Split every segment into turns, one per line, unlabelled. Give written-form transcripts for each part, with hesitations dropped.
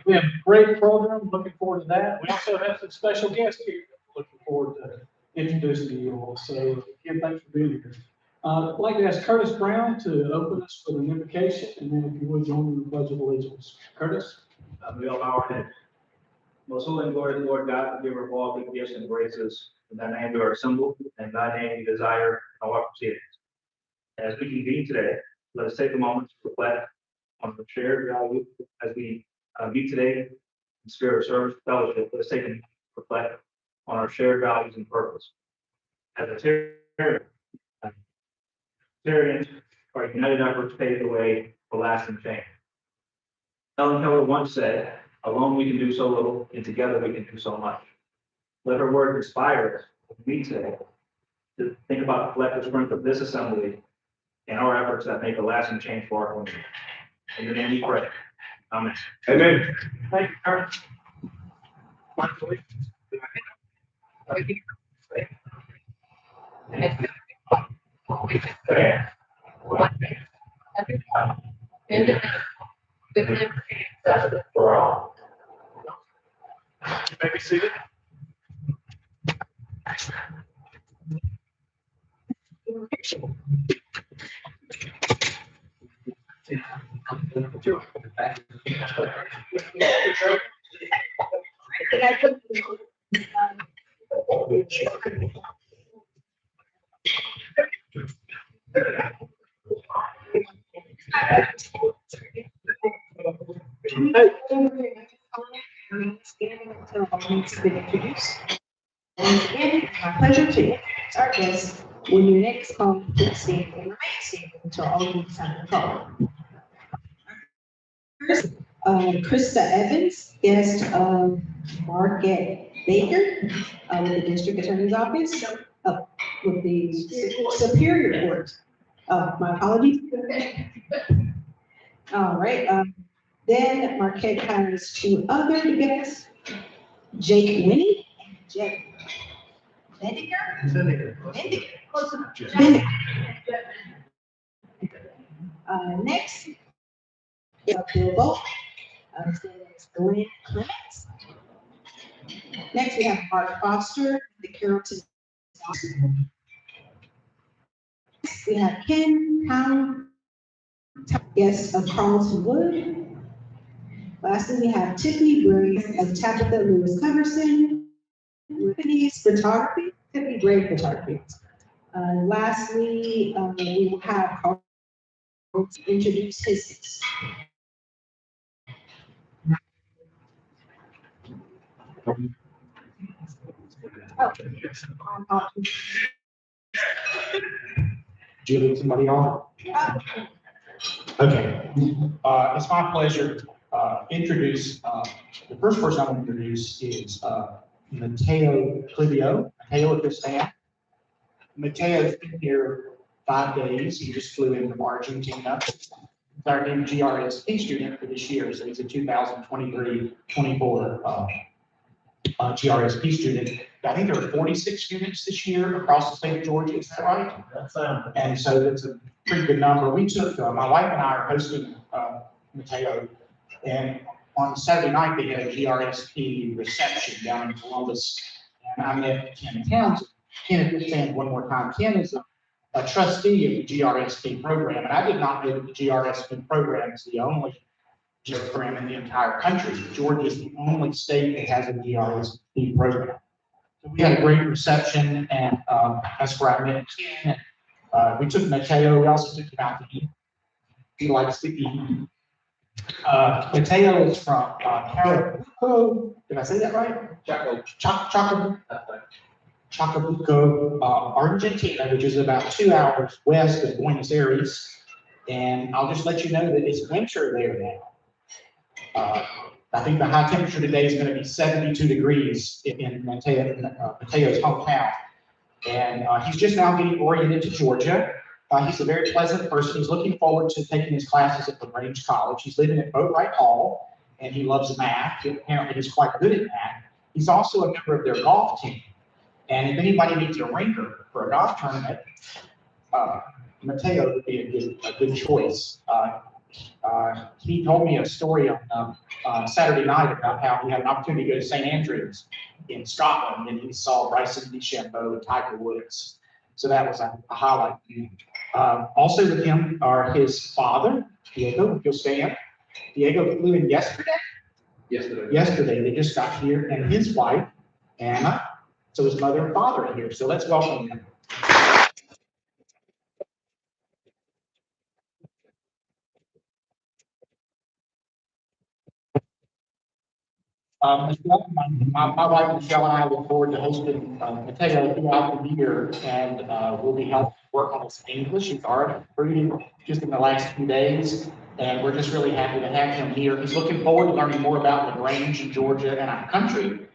We have a great program, looking forward to that. We also have some special guests here, looking forward to introducing to you all. So, again, thanks for being here. I'd like to ask Curtis Brown to open us with an invocation, and then if you would join in the Pledge of Allegiance. Curtis?
We all bow our head. Most holy and glorious Lord God, the giver of all good gifts and graces, in thy name we are assembled, and in thy name we desire our proceedings. As we convene today, let us take a moment to reflect on the shared value as we meet today in spirit of service fellowship. Let us take a moment to reflect on our shared values and purpose. As a Terrarians, our united efforts pave the way for lasting change. Helen Keller once said, "Alone we can do so little, and together we can do so much." Let her words inspire us as we meet today to think about the collective strength of this assembly and our efforts that make a lasting change for our community. In your name we pray. Amen.
Amen.
Thank you, Karen.
You may be seated.
It's been introduced. And again, it's my pleasure to introduce our guests. When you next come, please stand and remain standing until all of you sign the call. First, Krista Evans, guest Marquette Baker with the District Attorney's Office with the Superior Court. My apologies. All right. Then Marquette has two other guests, Jake Winnie and Jeff Bendiger. Next, Bill Bowman. His name is Glenn Clements. Next, we have Mark Foster, the Carrollton. We have Ken Pound, guest of Carlton Wood. Lastly, we have Tiffany Bray of Tabitha Lewis Coverson, Tiffany's Photography, Tiffany Bray Photography. Lastly, we will have Carl introduce his.
Julie, somebody on? Okay, it's my pleasure to introduce, the first person I want to introduce is Mateo Clivio. Mateo, if you'll stand. Mateo's been here 5 days. He just flew in from Argentina. He's our new GRSP student for this year, so he's a 2023-24 GRSP student. I think there are 46 students this year across the state of Georgia, is that right? And so that's a pretty good number. We took, my wife and I are hosting Mateo, and on Saturday night, they had a GRSP reception down in Columbus, and I met Ken Townsend. Ken, if you stand one more time, Ken is a trustee of the GRSP program, and I did not know that the GRSP program is the only program in the entire country. Georgia is the only state that has a GRSP program. So we had a great reception, and that's where I met Ken. We took Mateo, we also took him out to eat. He likes to eat. Mateo is from Chacabuco. Did I say that right? Chacabuco, Argentina, which is about 2 hours west of Buenos Aires. And I'll just let you know that it's winter there now. I think the high temperature today is going to be 72 degrees in Mateo's hometown. And he's just now getting oriented to Georgia. He's a very pleasant person. He's looking forward to taking his classes at LaGrange College. He's living at Boatwright Hall, and he loves math. Apparently, he's quite good at math. He's also a member of their golf team. And if anybody needs a ringer for a golf tournament, Mateo would be a good choice. He told me a story on Saturday night about how he had an opportunity to go to St. Andrews in Scotland, and he saw Bryson DeChambeau and Tiger Woods. So that was a highlight. Also with him are his father, Diego, if you'll stand. Diego flew in yesterday. Yesterday, they just got here, and his wife, Anna. So his mother and father are here. So let's welcome them. My wife Michelle and I look forward to hosting Mateo throughout the year, and we'll be helping work on his English. He's already improving just in the last few days, and we're just really happy to have him here. He's looking forward to learning more about LaGrange and Georgia and our country.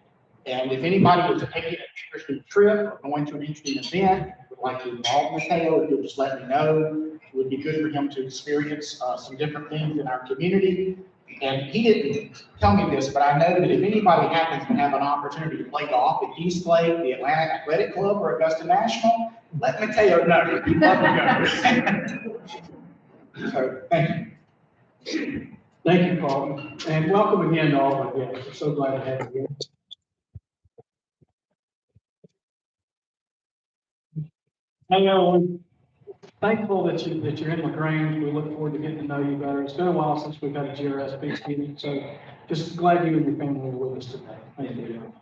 And if anybody was taking an interesting trip or going to an interesting event, would like to involve Mateo, if you'll just let me know. It would be good for him to experience some different things in our community. And he didn't tell me this, but I know that if anybody happens to have an opportunity to play golf at East Lake, the Atlanta Athletic Club, or Augusta National, let Mateo know. He'd love to go. So, thank you.
Thank you, Paul, and welcome again to all of our guests. We're so glad to have you here. Hey, I'm thankful that you're in LaGrange. We look forward to getting to know you better. It's been a while since we've had a GRSP student, so just glad you and your family are with us today. Thank you.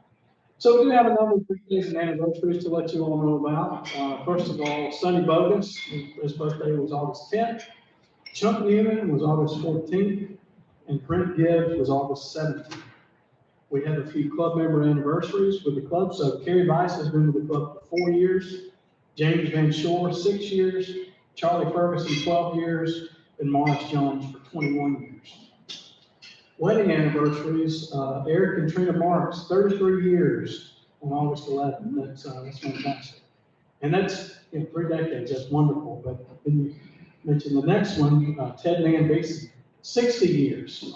So we do have a number of birthdays and anniversaries to let you all know about. First of all, Sonny Bogus, his birthday was August 10th. Chuck Newman was August 14th, and Brent Gibbs was August 17th. We have a few club member anniversaries with the club. So Kerry Weiss has been with the club for 4 years. James Van Shore, 6 years, Charlie Ferguson, 12 years, and Morris Jones for 21 years. Wedding anniversaries, Eric and Trina Marks, 33 years on August 11th. That's fantastic. And that's 3 decades, that's wonderful. But then you mention the next one, Ted Manbeese, 60 years.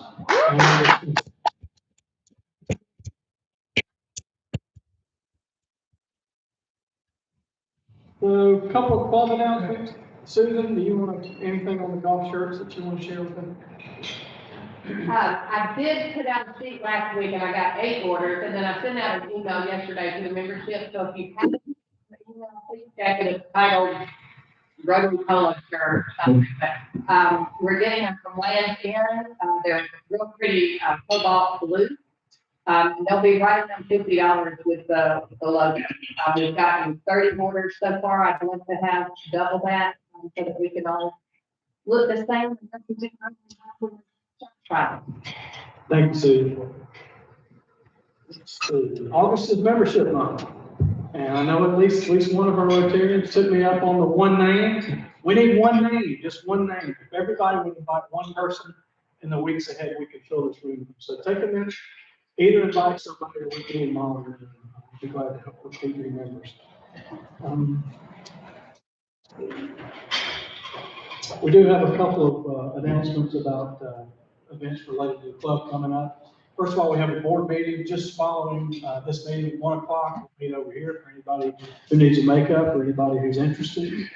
So a couple of club announcements. Susan, do you want anything on the golf shirts that you want to share with them?
I did put out a sheet last week and I got 8 orders, and then I sent out an email yesterday to the membership. So if you have an email, please check it. It's titled Rotary Polo shirt or something. But we're getting them from Land End. They're real pretty cobalt blue. They'll be right around $50 with the logo. We've gotten 30 orders so far. I'd like to have double that so that we can all look the same.
Thank you, Susan. August is membership month. And I know at least one of our Rotarians took me up on the one name. We need one name, just one name. If everybody would invite one person in the weeks ahead, we could fill this room. So take a minute, either invite somebody or we can monitor. I'd be glad to help recruit new members. We do have a couple of announcements about events related to the club coming up. First of all, we have a board meeting just following this meeting at 1 o'clock. We'll meet over here for anybody who needs a makeup or anybody who's interested.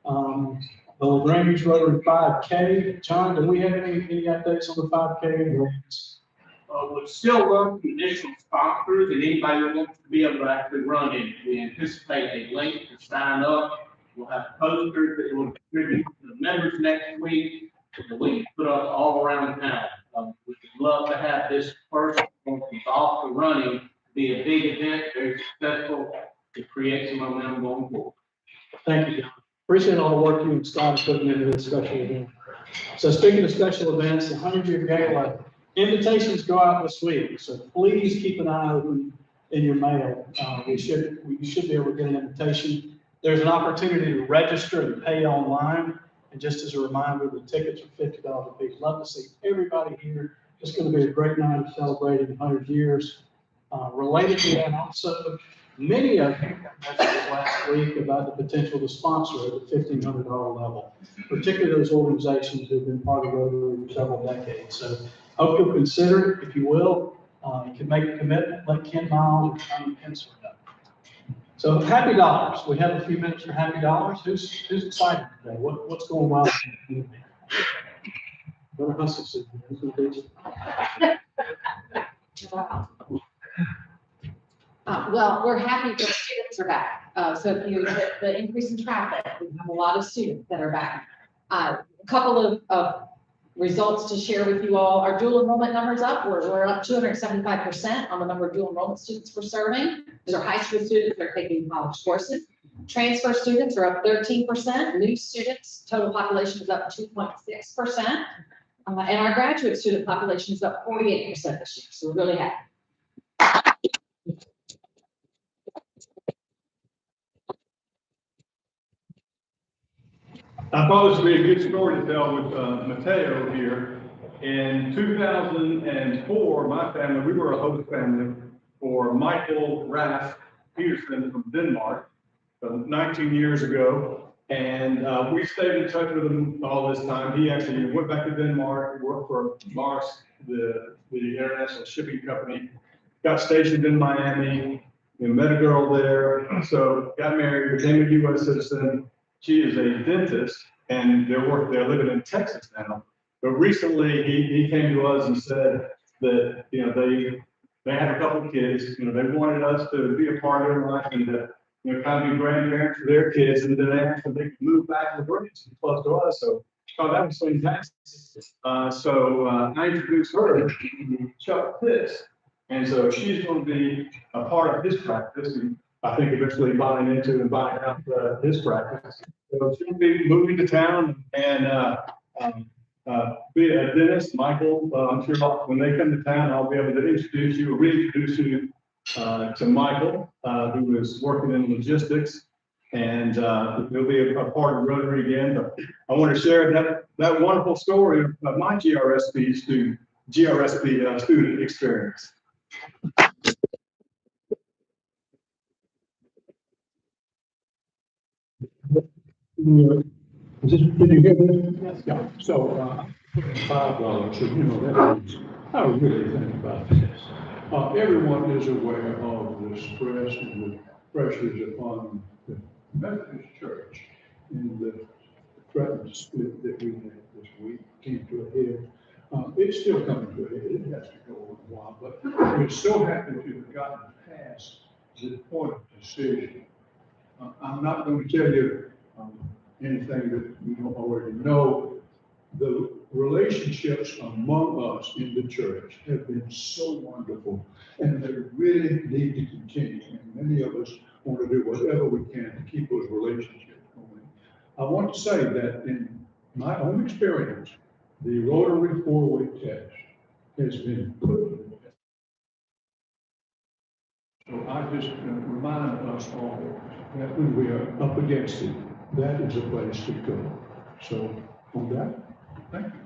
The LaGrange Rotary 5K. John, do we have any updates on the 5K?
We're still working with additional sponsors and anybody that wants to be able to actually run it. We anticipate a link to sign up. We'll have posters that will distribute to the members next week. That we can put up all around town. We would love to have this first one off the running, be a big event, very successful, to create some momentum going forward.
Thank you, John. Appreciate all the work you and Scott are putting into this special event. So speaking of special events, the 100-year gala, invitations go out this week. So please keep an eye open in your mail. You should be able to get an invitation. There's an opportunity to register and pay online. And just as a reminder, the tickets are $50 a piece. Love to see everybody here. It's going to be a great night celebrating 100 years. Related to that also, many of you messaged last week about the potential to sponsor at the $1,500 level, particularly those organizations who have been part of Rotary for several decades. So hope you'll consider it, if you will. You can make a commitment, let Ken Miles or Tommy Pensler know. So Happy Dollars, we have a few minutes for Happy Dollars. Who's excited today? What's going well? Better hustle, Susan.
Well, we're happy that students are back. So if you hit the increase in traffic, we have a lot of students that are back. A couple of results to share with you all. Our dual enrollment numbers up. We're up 275% on the number of dual enrollment students we're serving. These are high school students that are taking college courses. Transfer students are up 13%. New students, total population is up 2.6%. And our graduate student population is up 48% this year. So we're really happy.
I thought this would be a good story to tell with Mateo here. In 2004, my family, we were a host family for Michael Raff Peterson from Denmark, 19 years ago. And we stayed in touch with him all this time. He actually went back to Denmark, worked for Mars, the international shipping company, got stationed in Miami, met a girl there, so got married, became a U.S. citizen. She is a dentist, and they're living in Texas now. But recently, he came to us and said that they had a couple of kids. They wanted us to be a part of their life and to kind of be grandparents for their kids, and then they asked if they could move back to Bradenton close to us. So that was fantastic. So I introduced her to Chuck Pitts, and so she's going to be a part of his practice. And I think eventually buying into and buying out his practice. So she'll be moving to town and be a dentist. Michael, I'm sure when they come to town, I'll be able to introduce you or reintroduce you to Michael, who is working in logistics, and he'll be a part of Rotary again. But I want to share that wonderful story of my GRSP student experience.
Did you hear this? Yes. Yeah. So, $5. So, that means I really think about this. Everyone is aware of the stress and the pressures upon the Methodist Church and the threatened split that we had this week came to a head. It's still coming to a head. It has to go on a while, but we're so happy to have gotten past the point of decision. I'm not going to tell you anything that you don't already know. The relationships among us in the church have been so wonderful, and they really need to continue. And many of us want to do whatever we can to keep those relationships going. I want to say that in my own experience, the Rotary 4-week test has been put. So I just remind us all that when we are up against it, that is a place to go. So on that, thank you.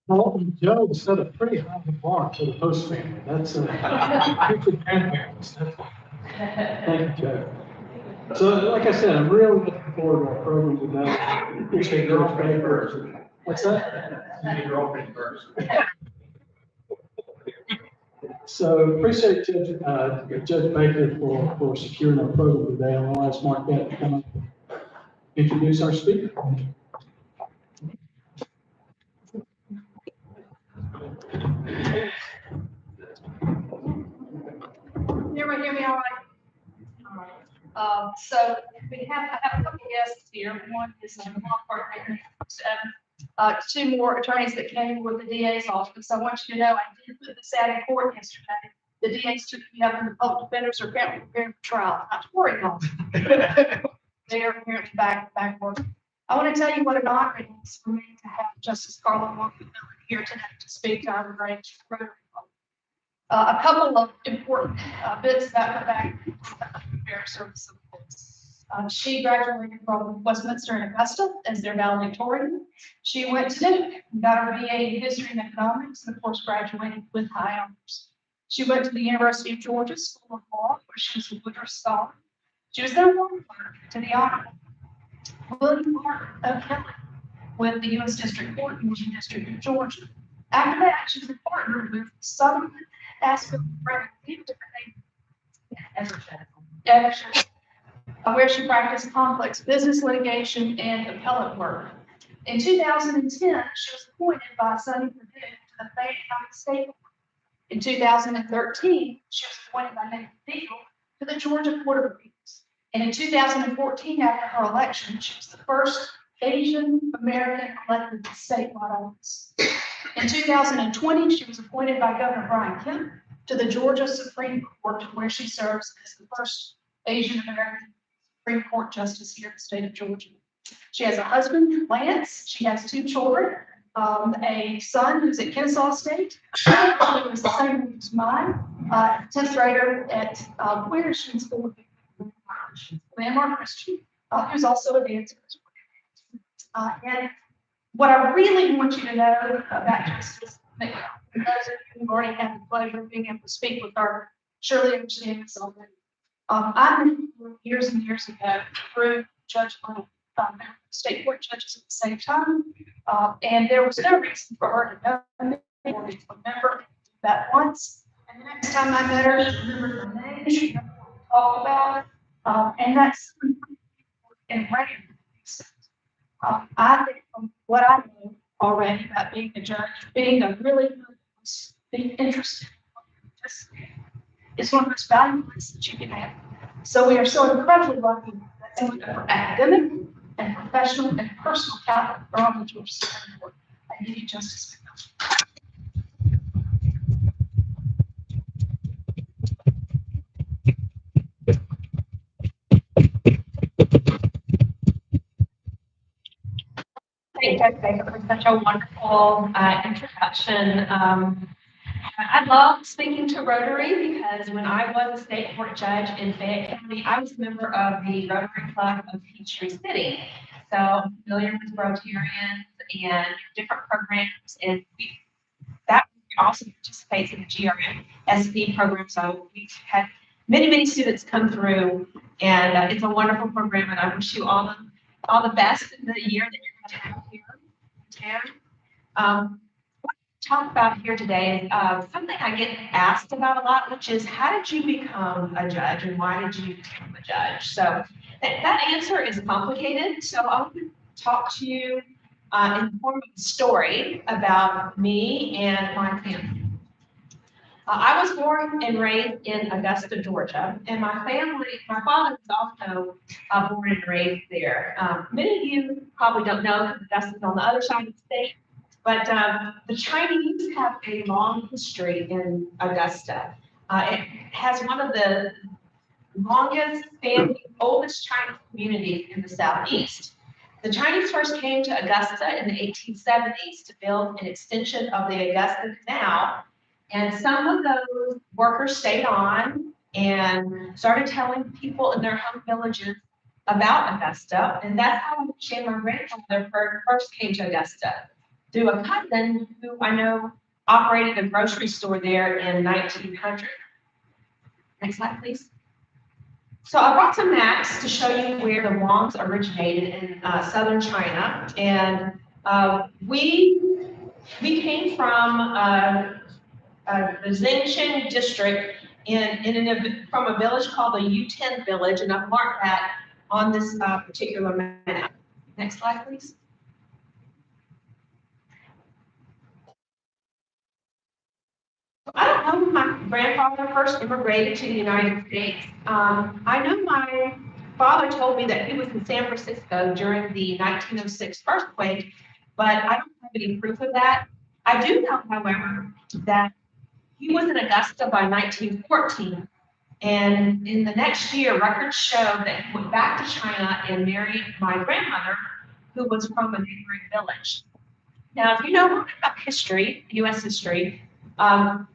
Well, Joe set a pretty high bar for the host family. That's future grandparents. Thank you, Joe. So like I said, I'm really looking forward to our program today. Appreciate your favor. What's that?
You need your opening first.
So appreciate Judge Baker for securing our program today. I want to ask Mark Bennett to come up and introduce our speaker.
Everybody hear me all right? All right. So I have a couple of guests here. One is law partner, two more attorneys that came with the DA's office. I want you to know I did put this out in court yesterday. The DA's took me up and the public defenders are currently preparing for trial. Not to worry about it. They are apparently back work. I want to tell you what an honor it is for me to have Justice Carla Walker here today to speak to our range Rotary Club. A couple of important bits about her background. Service of course. She graduated from Westminster and Augusta as their valedictorian. She went to Duke, got her BA in History and Economics, and of course graduated with high honors. She went to the University of Georgia School of Law, where she was a Woodruff Scholar. She was then one clerk to the Honorable William Martin of Kelly with the U.S. District Court in the District of Georgia. After that, she was a partner with Sutherland, Asheville, Evershed, where she practiced complex business litigation and appellate work. In 2010, she was appointed by Sonny Perdue to the Fayette County State Court. In 2013, she was appointed by Nathan Deal to the Georgia Court of Appeals. And in 2014, after her election, she was the first Asian American elected to statewide office. In 2020, she was appointed by Governor Brian Kemp to the Georgia Supreme Court, where she serves as the first Asian American Supreme Court justice here in the state of Georgia. She has a husband, Lance. She has two children, a son who's at Kennesaw State, who is the same age as mine, 10th grader at Queerson School, Landmark Christian, who's also a dancer. And what I really want you to know about Justice McDonald, those of you who've already had the pleasure of being able to speak with her, surely understand this already. I met her years and years ago through Judge Little, state court judges at the same time, and there was no reason for her to know me or to remember that once. And the next time I met her, she remembered her name, she remembered what we talked about, and that's and I think from what I know already about being a judge, being a really good, being interested is one of the most valuable things that you can have. So we are so incredibly lucky that some of our academic and professional and personal talent are on the Georgia Supreme Court. I give you Justice McDonald.
Thank you, Baker, for such a wonderful introduction. I love speaking to Rotary because when I was a state court judge in Fayette County, I was a member of the Rotary Club of Peachtree City. So I'm familiar with Rotarians and different programs, and that also participates in the GRM SP program. So we've had many students come through, and it's a wonderful program, and I wish you all the best in the year that you're going to have here in town. What I talk about here today is something I get asked about a lot, which is how did you become a judge and why did you become a judge? So that answer is complicated. So I want to talk to you in the form of a story about me and my family. I was born and raised in Augusta, Georgia, and my father was also born and raised there. Many of you probably don't know because Augusta's on the other side of the state, but the Chinese have a long history in Augusta. It has one of the longest standing, oldest Chinese communities in the Southeast. The Chinese first came to Augusta in the 1870s to build an extension of the Augusta Canal. And some of those workers stayed on and started telling people in their home villages about Augusta. And that's how I understand my grandfather first came to Augusta, through a cousin who I know operated a grocery store there in 1900. Next slide, please. So I brought some maps to show you where the Wangs originated in southern China. And we came from the Zhengsheng district from a village called the Yuten village, and I've marked that on this particular map. Next slide, please. I don't know when my grandfather first immigrated to the United States. I know my father told me that he was in San Francisco during the 1906 earthquake, but I don't have any proof of that. I do know, however, that he was in Augusta by 1914, and in the next year, records show that he went back to China and married my grandmother, who was from a neighboring village. Now, if you know about history, U.S. history,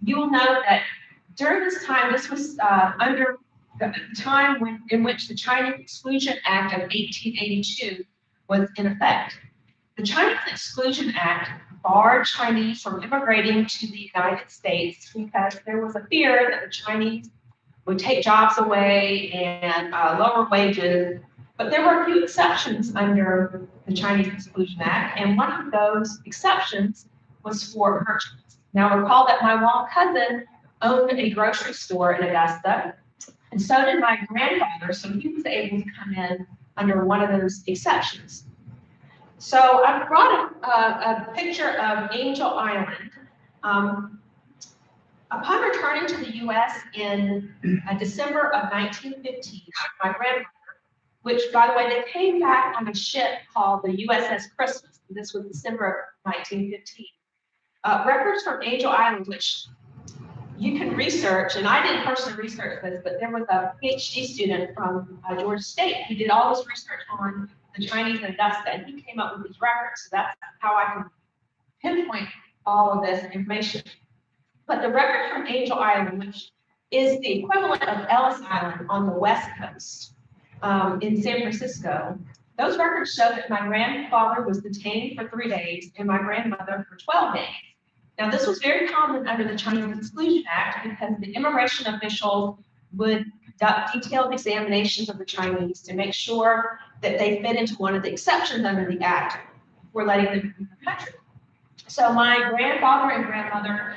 you will know that during this time, this was under the time in which the Chinese Exclusion Act of 1882 was in effect. The Chinese Exclusion Act barred Chinese from immigrating to the United States because there was a fear that the Chinese would take jobs away and lower wages. But there were a few exceptions under the Chinese Exclusion Act, and one of those exceptions was for merchants. Now recall that my Wong cousin owned a grocery store in Augusta, and so did my grandfather, so he was able to come in under one of those exceptions. So I brought a picture of Angel Island. Upon returning to the U.S. in December of 1915, my grandmother, which, by the way, they came back on a ship called the USS Christmas. This was December of 1915. Records from Angel Island, which you can research, and I didn't personally research this, but there was a PhD student from Georgia State who did all this research on the Chinese in Augusta, and he came up with these records. So that's how I can pinpoint all of this information. But the record from Angel Island, which is the equivalent of Ellis Island on the West Coast in San Francisco, those records show that my grandfather was detained for 3 days and my grandmother for 12 days. Now, this was very common under the Chinese Exclusion Act because the immigration officials would conduct detailed examinations of the Chinese to make sure that they fit into one of the exceptions under the act for letting them in the country. So my grandfather and grandmother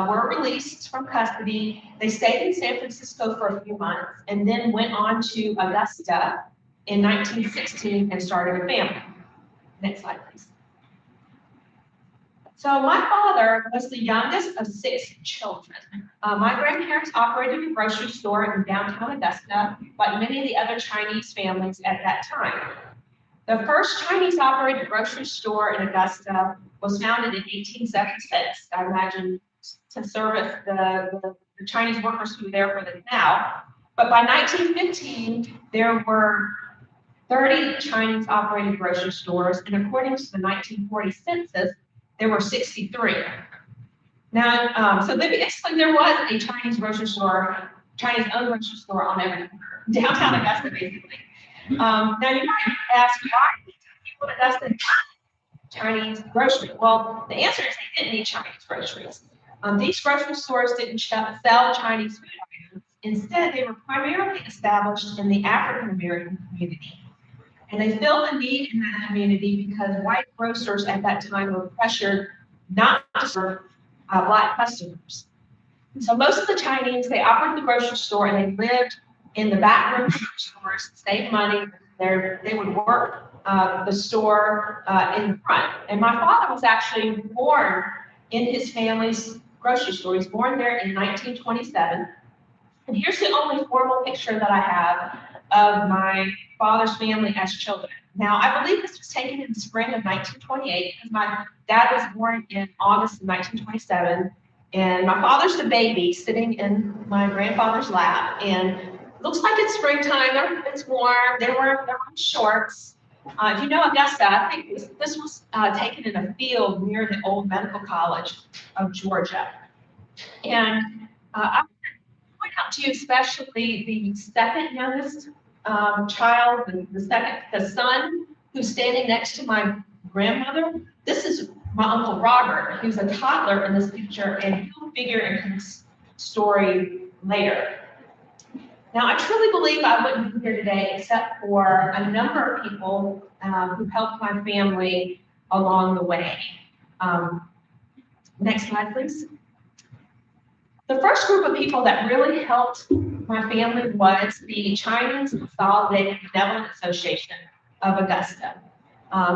were released from custody. They stayed in San Francisco for a few months and then went on to Augusta in 1916 and started a family. Next slide, please. So my father was the youngest of 6 children. My grandparents operated a grocery store in downtown Augusta, like many of the other Chinese families at that time. The first Chinese operated grocery store in Augusta was founded in 1876, I imagine to service the Chinese workers who were there for the canal. But by 1915, there were 30 Chinese operated grocery stores, and according to the 1940 census, there were 63. Now, so basically there was a Chinese grocery store, Chinese-owned grocery store on every corner, downtown Augusta, basically. Now you might ask, why did people in Augusta need Chinese grocery? Well, the answer is they didn't need Chinese groceries. These grocery stores didn't sell Chinese food items. Instead, they were primarily established in the African-American community. And they filled the need in that community because white grocers at that time were pressured not to serve Black customers. So most of the Chinese, they operated the grocery store and they lived in the back room of the stores, saved money. They would work the store in the front. And my father was actually born in his family's grocery store. He was born there in 1927. And here's the only formal picture that I have of my father's family as children. Now, I believe this was taken in the spring of 1928 because my dad was born in August of 1927. And my father's the baby sitting in my grandfather's lap. And it looks like it's springtime. It's warm. They're wearing shorts. If you know Augusta, I think this was taken in a field near the old Medical College of Georgia. And I point out to you especially the second youngest child, the son who's standing next to my grandmother. This is my Uncle Robert, who's a toddler in this picture, and he'll figure into this story later. Now, I truly believe I wouldn't be here today except for a number of people who helped my family along the way. Next slide, please. The first group of people that really helped my family was the Chinese Consolidated Benevolent Association of Augusta.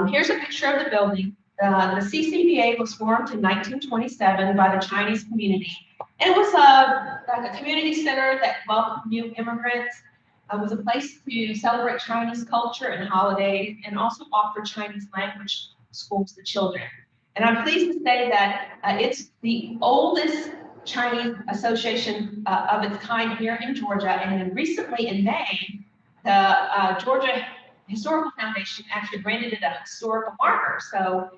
Here's a picture of the building. The CCBA was formed in 1927 by the Chinese community. And it was like a community center that welcomed new immigrants. It was a place to celebrate Chinese culture and holidays and also offer Chinese language schools to children. And I'm pleased to say that it's the oldest Chinese association of its kind here in Georgia. And then recently in May, the Georgia Historical Foundation actually granted it a historical marker. So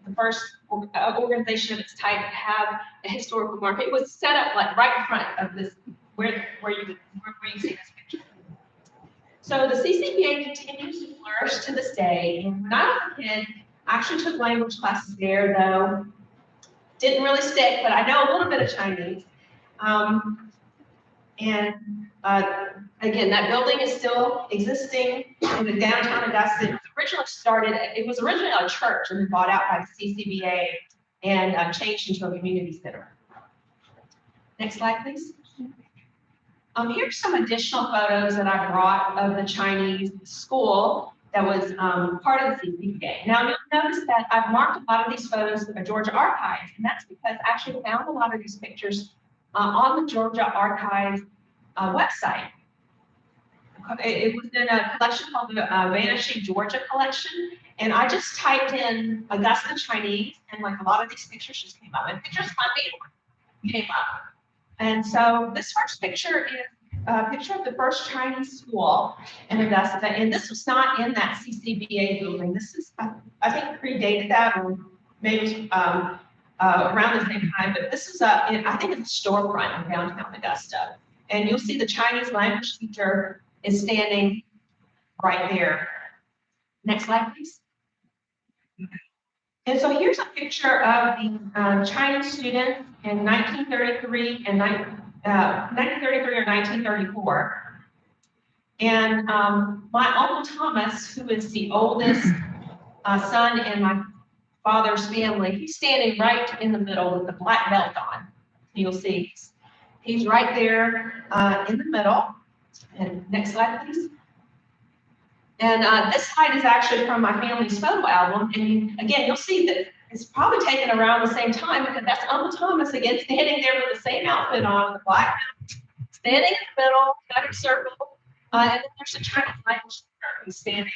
the first organization of its type to have a historical marker. It was set up like right in front of this, where you see this picture. So the CCBA continues to flourish to this day. And when I was a kid, I actually took language classes there, though didn't really stick, but I know a little bit of Chinese. Again, that building is still existing in the downtown Augusta. It was originally a church and then bought out by the CCBA and changed into a community center. Next slide, please. Here's some additional photos that I brought of the Chinese school that was part of the CCBA. Now, you'll notice that I've marked a lot of these photos of the Georgia Archives, and that's because I actually found a lot of these pictures on the Georgia Archives website. It was in a collection called the Vanishing Georgia Collection, and I just typed in Augusta Chinese, and like a lot of these pictures just came up, and pictures of my family came up. And so this first picture is a picture of the first Chinese school in Augusta, and this was not in that CCBA building. This is, I think, predated that, or maybe around the same time, but this is, I think it's a storefront in downtown Augusta. And you'll see the Chinese language teacher is standing right there. Next slide, please. And so here's a picture of the Chinese students in 1933 and 1933 or 1934. And my Uncle Thomas, who is the oldest son in my father's family, he's standing right in the middle with the black belt on. You'll see he's right there in the middle. And next slide, please. And this slide is actually from my family's photo album. And again, you'll see that it's probably taken around the same time, because that's Uncle Thomas again, standing there with the same outfit on, the black belt, standing in the middle, got a circle. And then there's a Chinese language teacher who's standing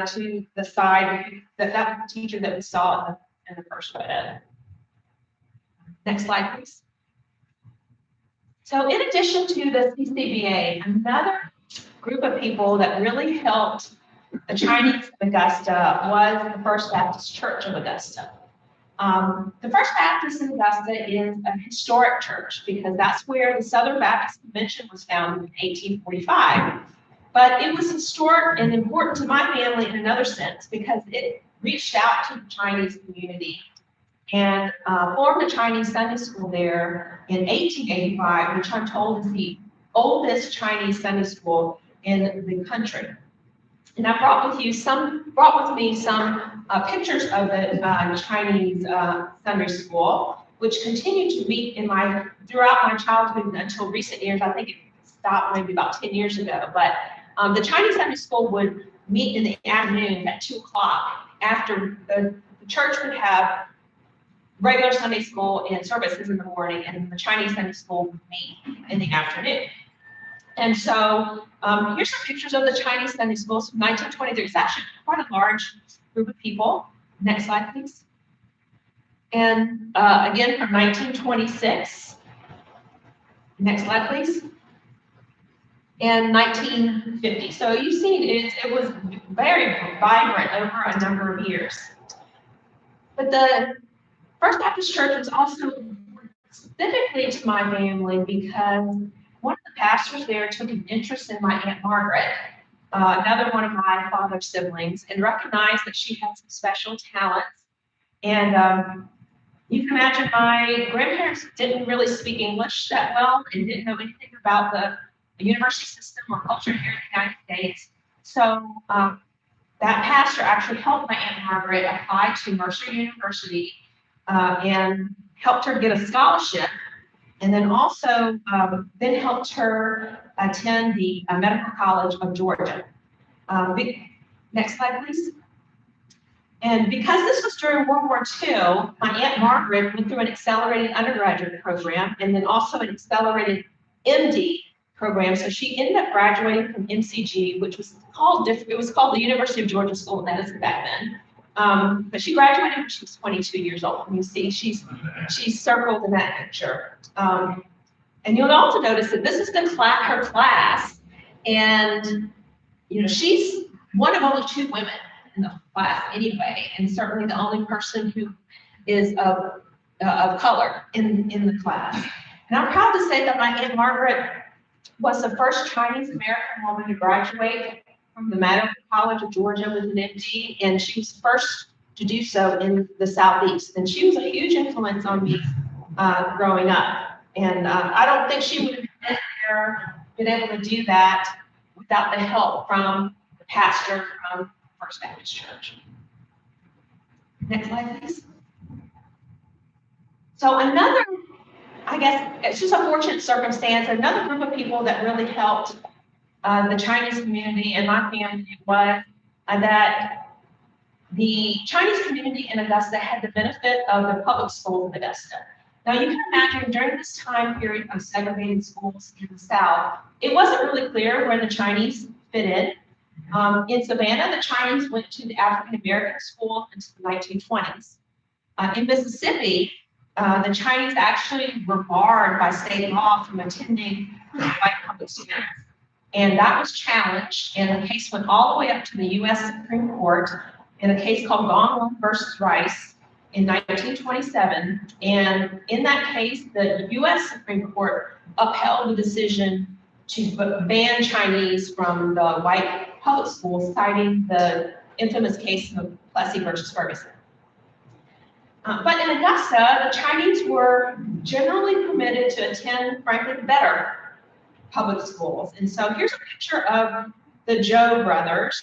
to the side. That teacher that we saw in the first photo. Next slide, please. So in addition to the CCBA, another group of people that really helped the Chinese of Augusta was the First Baptist Church of Augusta. The First Baptist in Augusta is a historic church because that's where the Southern Baptist Convention was founded in 1845. But it was historic and important to my family in another sense because it reached out to the Chinese community and formed a Chinese Sunday school there in 1885, which I'm told is the oldest Chinese Sunday school in the country. And I brought with me some pictures of the Chinese Sunday school, which continued to meet throughout my childhood until recent years. I think it stopped maybe about 10 years ago. But the Chinese Sunday school would meet in the afternoon at 2 o'clock after the church would have regular Sunday school and services in the morning, and the Chinese Sunday school would meet in the afternoon. And so here's some pictures of the Chinese Sunday schools from 1923. It's actually quite a large group of people. Next slide, please. And again, from 1926. Next slide, please. in 1950. So you've seen it was very vibrant over a number of years. But the First Baptist Church was also specifically to my family because one of the pastors there took an interest in my Aunt Margaret, another one of my father's siblings, and recognized that she had some special talents. And you can imagine my grandparents didn't really speak English that well and didn't know anything about the university system or culture here in the United States. So that pastor actually helped my Aunt Margaret apply to Mercer University and helped her get a scholarship, and then also then helped her attend the Medical College of Georgia. Next slide, please. And because this was during World War II, my Aunt Margaret went through an accelerated undergraduate program and then also an accelerated MD program. So she ended up graduating from MCG, which was called the University of Georgia School of Medicine back then. But she graduated when she was 22 years old. And you see, she's circled in that picture. And you'll also notice that this is her class, and she's one of only 2 women in the class anyway, and certainly the only person who is of color in the class. And I'm proud to say that my Aunt Margaret was the first Chinese American woman to graduate from the Medical College of Georgia with an MD, and she was first to do so in the Southeast. And she was a huge influence on me growing up. And I don't think she would have been able to do that without the help from the pastor from First Baptist Church. Next slide, please. So another, I guess, it's just a fortunate circumstance. Another group of people that really helped the Chinese community and my family was that the Chinese community in Augusta had the benefit of the public schools in Augusta. Now you can imagine during this time period of segregated schools in the South, it wasn't really clear where the Chinese fit in. In Savannah, the Chinese went to the African American school until the 1920s. In Mississippi, the Chinese actually were barred by state law from attending white public schools. And that was challenged, and the case went all the way up to the U.S. Supreme Court in a case called Gong versus Rice in 1927. And in that case, the U.S. Supreme Court upheld the decision to ban Chinese from the white public schools, citing the infamous case of Plessy versus Ferguson. But in Augusta, the Chinese were generally permitted to attend, frankly, the better public schools. And so here's a picture of the Zhou brothers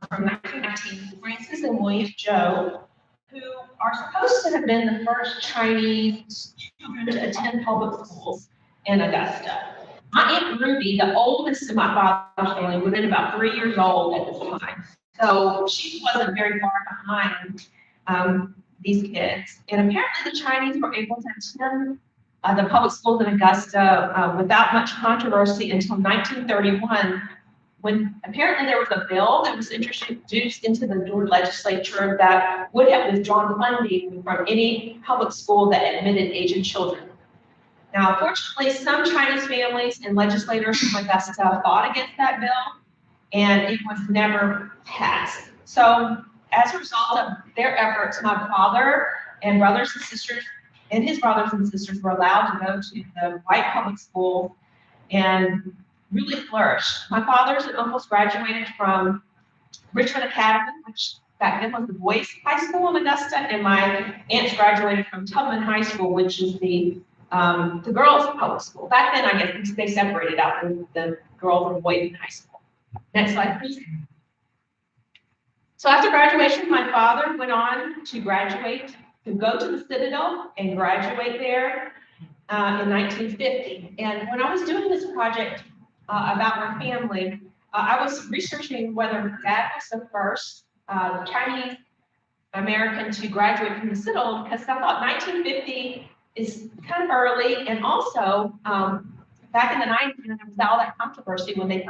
from 1919, Francis and William Zhou, who are supposed to have been the first Chinese children to attend public schools in Augusta. My Aunt Ruby, the oldest in my father's family, would have been about 3 years old at this time. So she wasn't very far behind these kids. And apparently the Chinese were able to attend the public schools in Augusta without much controversy until 1931, when apparently there was a bill that was introduced into the Georgia legislature that would have withdrawn funding from any public school that admitted Asian children. Now, fortunately, some Chinese families and legislators from Augusta fought against that bill, and it was never passed. So as a result of their efforts, my father and brothers and sisters and his brothers and sisters were allowed to go to the white public school and really flourished. My fathers and uncles graduated from Richmond Academy, which back then was the boys' high school in Augusta, and my aunts graduated from Tubman High School, which is the girls' public school. Back then, I guess they separated out the girls and boys in high school. Next slide, please. So after graduation, my father went on to go to the Citadel and graduate there in 1950. And when I was doing this project about my family, I was researching whether Dad was the first Chinese American to graduate from the Citadel, because I thought 1950 is kind of early, and also back in the 90s, there was all that controversy when they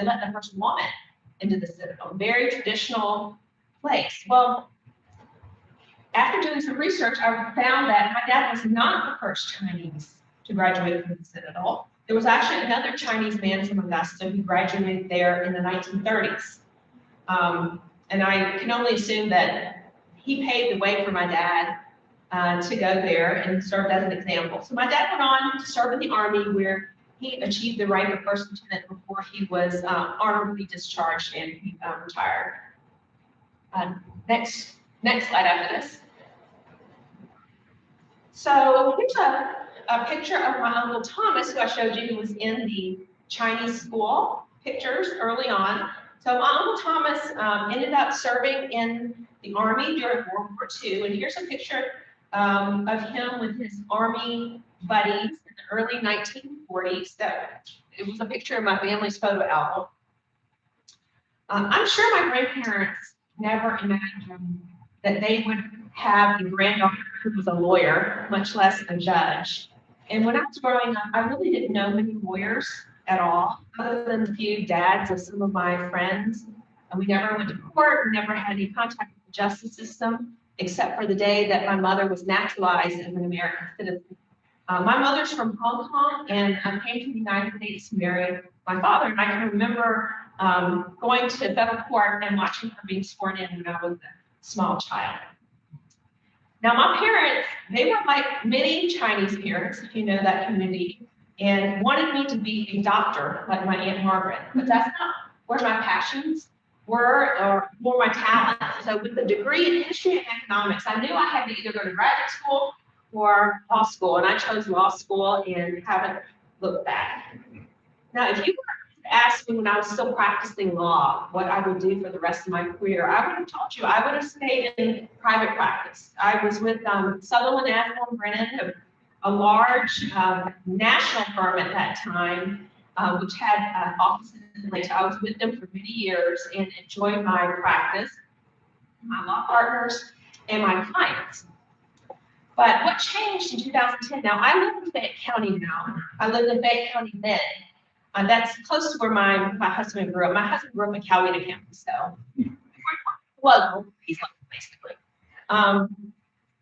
let the first woman into the Citadel. Very traditional place. Well, after doing some research, I found that my dad was not the first Chinese to graduate from the Citadel. There was actually another Chinese man from Augusta who graduated there in the 1930s. And I can only assume that he paved the way for my dad to go there and served as an example. So my dad went on to serve in the Army, where he achieved the rank of first lieutenant before he was honorably discharged and he retired. Next slide after this. So here's a picture of my Uncle Thomas, who I showed you, who was in the Chinese school pictures early on. So my Uncle Thomas ended up serving in the Army during World War II. And here's a picture of him with his Army buddies in the early 1940s. It was a picture of my family's photo album. I'm sure my grandparents never imagined that they would have a granddaughter who was a lawyer, much less a judge. And when I was growing up, I really didn't know many lawyers at all, other than a few dads of some of my friends. And we never went to court, we never had any contact with the justice system, except for the day that my mother was naturalized as an American citizen. My mother's from Hong Kong, and I came to the United States to marry my father. And I can remember going to federal court and watching her being sworn in when I was a small child. Now, my parents, they were like many Chinese parents, if you know that community, and wanted me to be a doctor like my Aunt Margaret. But that's not where my passions were or more my talent. So with a degree in history and economics, I knew I had to either go to graduate school or law school, and I chose law school and haven't looked back. Now, if you were to ask me when I was still practicing law what I would do for the rest of my career, I would have told you I would have stayed in private practice. I was with Sutherland, Admiral Brennan, a large national firm at that time, which had offices in Atlanta. I was with them for many years and enjoyed my practice, my law partners, and my clients. But what changed in 2010? Now, I live in Fayette County now. I lived in Fayette County then. That's close to where my husband grew up. My husband grew up in Coweta County, so well, he's basically.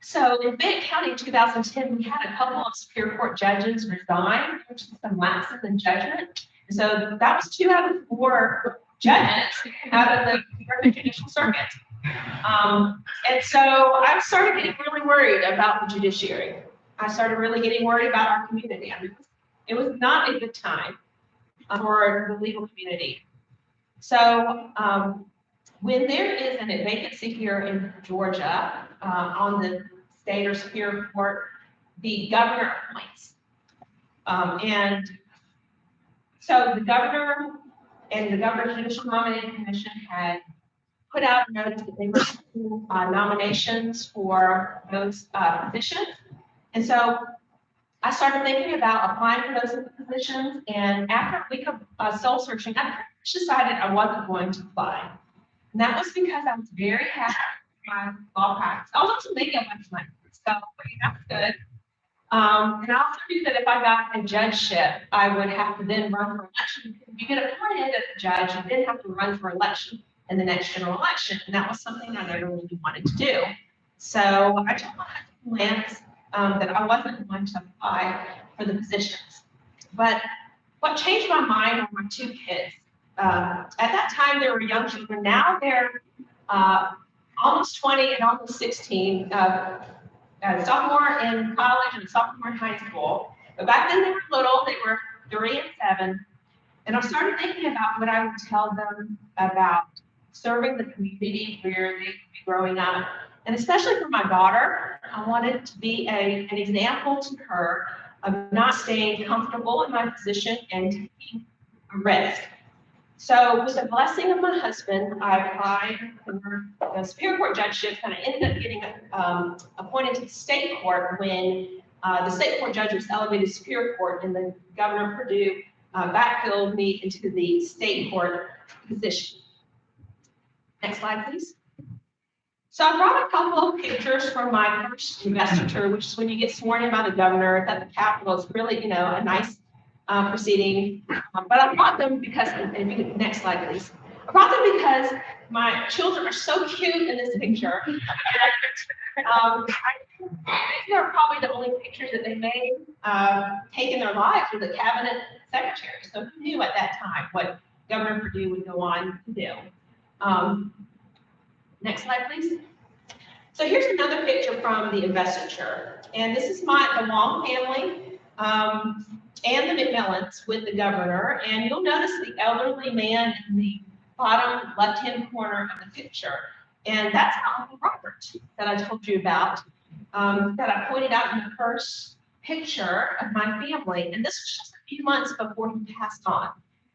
So in Fayette County in 2010, we had a couple of Superior Court judges resign due to some lapses in judgment. And so that was 2 out of 4 judges out of the judicial circuit. And so I started getting really worried about the judiciary. I started really getting worried about our community. I mean, it was not a good time for the legal community. So when there is a vacancy here in Georgia on the state or Superior Court, the governor appoints. And so the governor and the Governor's Judicial Nominating Commission had put out a notice that they were taking nominations for those positions. And so I started thinking about applying for those positions. And after a week of soul searching, I decided I wasn't going to apply. And that was because I was very happy with my law practice. I was also making a bunch of money, so that's good. And I also knew that if I got a judgeship, I would have to then run for election. If you get appointed as a judge, you then have to run for election in the next general election. And that was something I never really wanted to do. So I told my husband, Lance, that I wasn't going to apply for the positions. But what changed my mind were my 2 kids. At that time, they were young children. Now they're almost 20 and almost 16, a sophomore in college and a sophomore in high school. But back then they were little, they were 3 and 7. And I started thinking about what I would tell them about serving the community where they would be growing up. And especially for my daughter, I wanted to be an example to her of not staying comfortable in my position and taking a risk. So with the blessing of my husband, I applied for the Superior Court judgeship, and I ended up getting appointed to the state court when the state court judge was elevated to Superior Court, and then Governor Perdue backfilled me into the state court position. Next slide, please. So I brought a couple of pictures from my first investiture, which is when you get sworn in by the governor at the Capitol. It's really, a nice proceeding. But I brought them because, next slide, please. I brought them because my children are so cute in this picture. I These are probably the only pictures that they made, taking their lives with the cabinet secretary. So who knew at that time what Governor Perdue would go on to do? Next slide, please. So here's another picture from the investiture. And this is the Long family and the McMillans with the governor. And you'll notice the elderly man in the bottom left-hand corner of the picture. And that's my Uncle Robert that I told you about, that I pointed out in the first picture of my family. And this was just a few months before he passed on.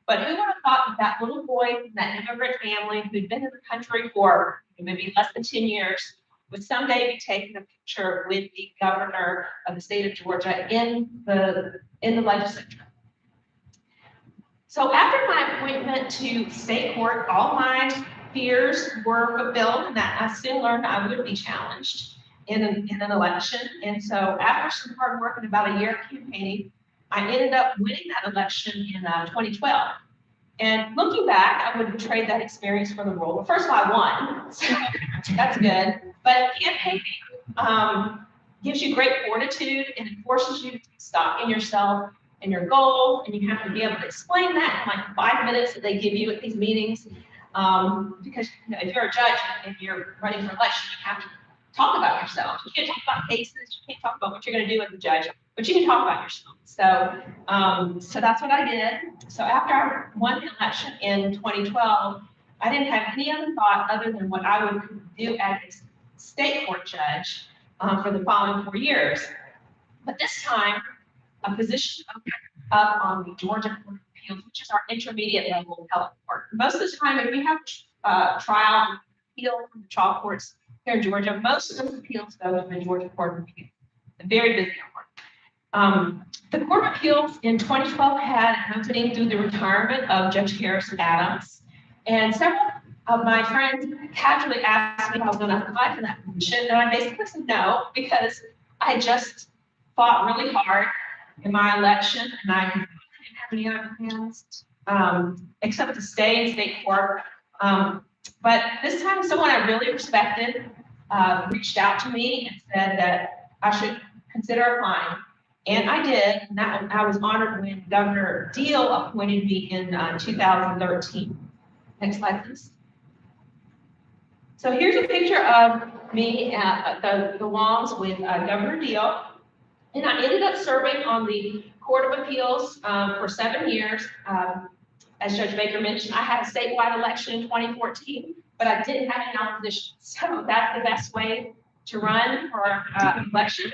But who would have thought that that little boy from that immigrant family who'd been in the country for maybe less than 10 years would someday be taking a picture with the governor of the state of Georgia in the legislature. So after my appointment to state court, all my fears were fulfilled, and that I soon learned I would be challenged in an election. And so after some hard work and about a year of campaigning, I ended up winning that election in 2012. And looking back, I wouldn't trade that experience for the role. Well, first of all, I won, so that's good. But campaigning gives you great fortitude, and it forces you to take stock in yourself and your goal, and you have to be able to explain that in like 5 minutes that they give you at these meetings. Because if you're a judge and you're running for election, you have to talk about yourself. You can't talk about cases, you can't talk about what you're going to do as a judge, but you can talk about yourself. So that's what I did. So after I won the election in 2012, I didn't have any other thought other than what I would do as a state court judge for the following 4 years. But this time, a position opened up on the Georgia Court of Appeals, which is our intermediate level appellate court. Most of the time, if you have trial appeal from the trial courts here in Georgia, most of those appeals go to the Georgia Court of Appeals. A very busy court. The Court of Appeals in 2012 had an opening through the retirement of Judge Harrison Adams. And several of my friends casually asked me if I was going to apply for that position. And I basically said no, because I had just fought really hard in my election, and I didn't have any other plans except to stay in state court. But this time, someone I really respected reached out to me and said that I should consider applying. And I did, and I was honored when Governor Deal appointed me in 2013. Next slide, please. So here's a picture of me at the Longs with Governor Deal. And I ended up serving on the Court of Appeals for 7 years. As Judge Baker mentioned, I had a statewide election in 2014, but I didn't have any opposition. So that's the best way to run for election.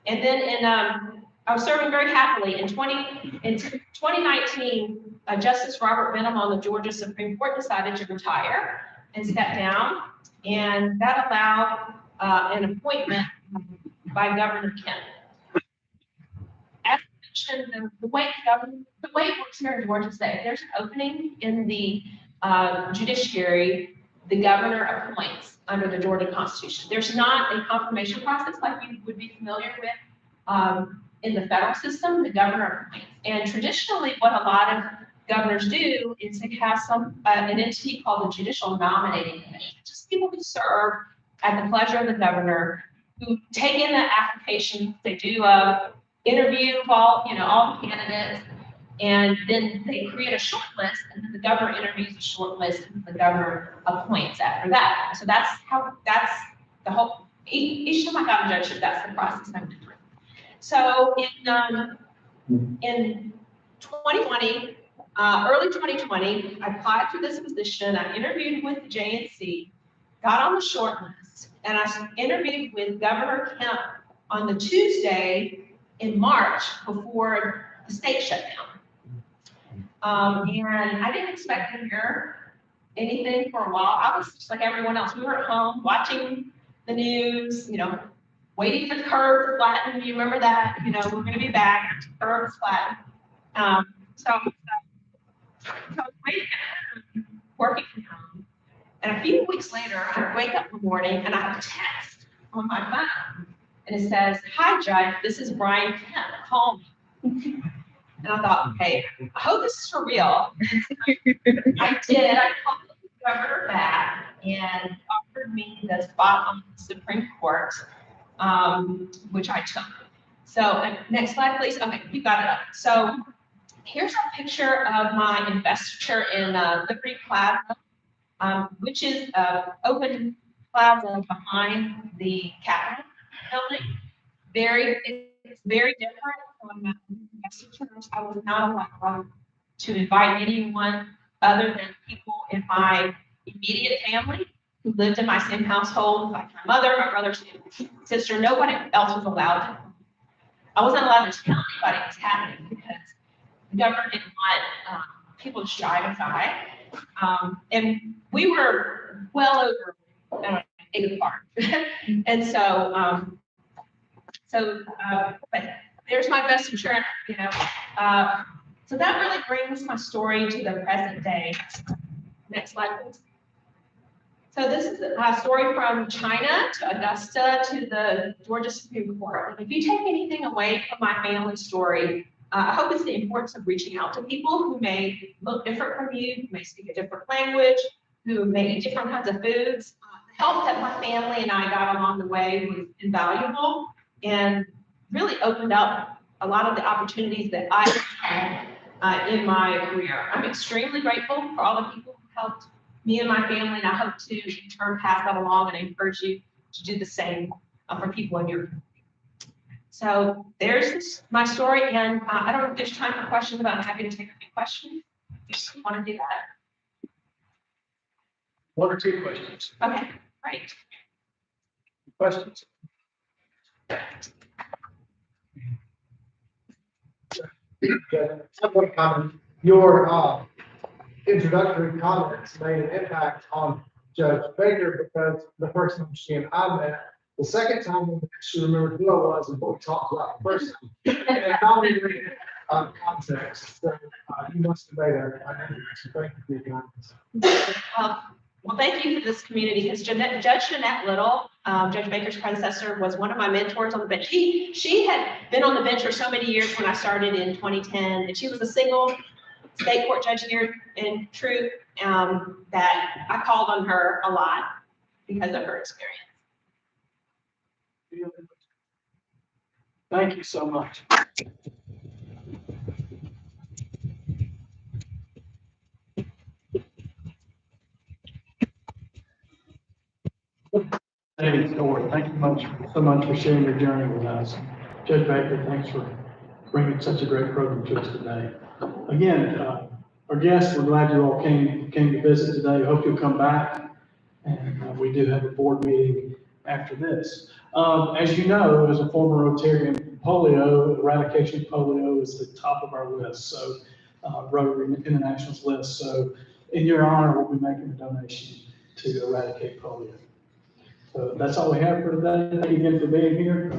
And then I was serving very happily. In 2019, Justice Robert Benham on the Georgia Supreme Court decided to retire and step down. And that allowed an appointment by Governor Kemp. As I mentioned, the way it works here in Georgia is that if there's an opening in the judiciary, the governor appoints under the Georgia Constitution. There's not a confirmation process like you would be familiar with in the federal system. The governor appoints. And traditionally, what a lot of governors do is they have an entity called the Judicial Nominating Committee, just people who serve at the pleasure of the governor, who take in the applications. They do a interview of all the candidates, and then they create a short list, and then the governor interviews a short list, and the governor appoints after that. So that's the whole, each time I got a judgeship, that's the process I went through. So in 2020, early 2020, I applied for this position. I interviewed with the JNC, got on the short list, and I interviewed with Governor Kemp on the Tuesday in March before the state shut down. And I didn't expect to hear anything for a while. I was just like everyone else. We were at home watching the news, waiting for the curve to flatten. You remember that? We're going to be back. The curve is flattened. So I was waiting at home, working from home. And a few weeks later, I wake up in the morning and I have a text on my phone. And it says, "Hi, Judge, this is Brian Kemp. Call me." And I thought, okay, I hope this is for real. I did. I called the governor back and offered me the spot on the Supreme Court, which I took. So next slide, please. Okay, you got it up. So here's a picture of my investiture in Liberty Plaza, which is an open plaza behind the Capitol building. It's very different from my investitures. I was not allowed to invite anyone other than people in my immediate family who lived in my same household, like my mother, my brother's sister. Nobody else was allowed. I wasn't allowed to tell anybody what was happening because the government didn't want people to drive by. And we were well over 8 apart. And so, but there's my investiture, you know. So that really brings my story to the present day. Next slide, please. So this is a story from China to Augusta to the Georgia Supreme Court. And if you take anything away from my family story, I hope it's the importance of reaching out to people who may look different from you, who may speak a different language, who may eat different kinds of foods. The help that my family and I got along the way was invaluable and really opened up a lot of the opportunities that I had in my career. I'm extremely grateful for all the people who helped me and my family, and I hope to in turn pass that along and encourage you to do the same for people in your community. So there's my story, and I don't know if there's time for questions, but I'm happy to take a few questions. You just want to do that?
1 or 2 questions.
Okay, great.
Questions?
One comment. Your introductory comments made an impact on Judge Baker because the first time she and I met, the second time she remembered who I was and what we talked about the first time. And it dominated context. So you must have made a difference. Thank you for your comments.
Well, thank you for this community, because Judge Jeanette Little, Judge Baker's predecessor, was one of my mentors on the bench. She had been on the bench for so many years when I started in 2010, and she was a single state court judge here in Truth that I called on her a lot because of her experience.
Thank you so much. David Story, thank you so much for sharing your journey with us. Judge Baker, thanks for bringing such a great program to us today. Again, our guests, we're glad you all came to visit today. Hope you'll come back. And we do have a board meeting after this. As you know, as a former Rotarian, polio, eradication of polio is the top of our list. So Rotary International's list. So in your honor, we'll be making a donation to eradicate polio. So that's all we have for today. Thank you again for being here.